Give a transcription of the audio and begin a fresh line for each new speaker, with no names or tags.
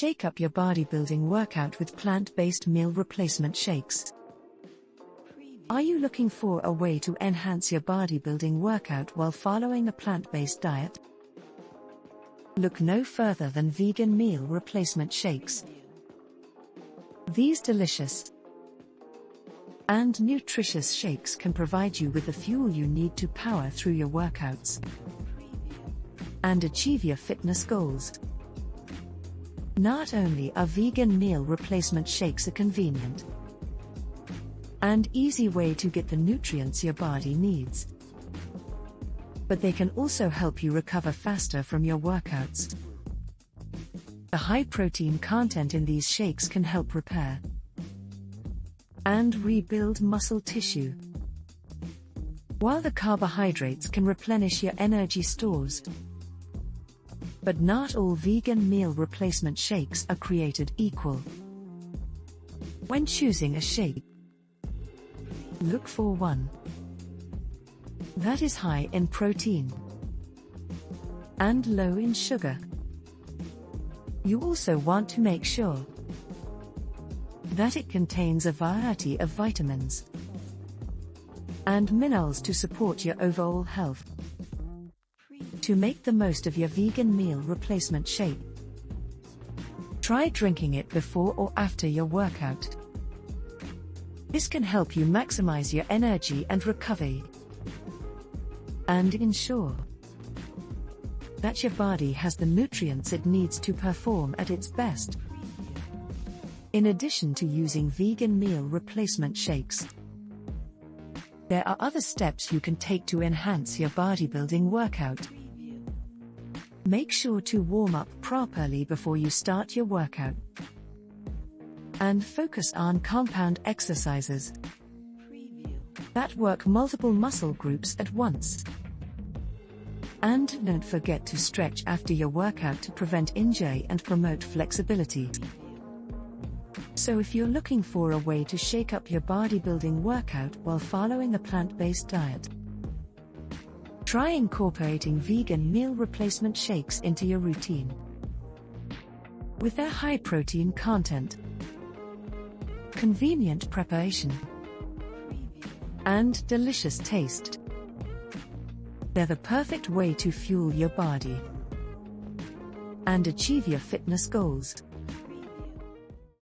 Shake up your bodybuilding workout with plant-based meal replacement shakes. Are you looking for a way to enhance your bodybuilding workout while following a plant-based diet? Look no further than vegan meal replacement shakes. These delicious and nutritious shakes can provide you with the fuel you need to power through your workouts and achieve your fitness goals. Not only are vegan meal replacement shakes a convenient and easy way to get the nutrients your body needs, but they can also help you recover faster from your workouts. The high protein content in these shakes can help repair and rebuild muscle tissue, while the carbohydrates can replenish your energy stores. But not all vegan meal replacement shakes are created equal. When choosing a shake, look for one that is high in protein and low in sugar. You also want to make sure that it contains a variety of vitamins and minerals to support your overall health. To make the most of your vegan meal replacement shake, try drinking it before or after your workout. This can help you maximize your energy and recovery, and ensure that your body has the nutrients it needs to perform at its best. In addition to using vegan meal replacement shakes, there are other steps you can take to enhance your bodybuilding workout. Make sure to warm up properly before you start your workout, and focus on compound exercises that work multiple muscle groups at once. And don't forget to stretch after your workout to prevent injury and promote flexibility. So if you're looking for a way to shake up your bodybuilding workout while following a plant-based diet, try incorporating vegan meal replacement shakes into your routine. With their high protein content, convenient preparation, and delicious taste, they're the perfect way to fuel your body and achieve your fitness goals.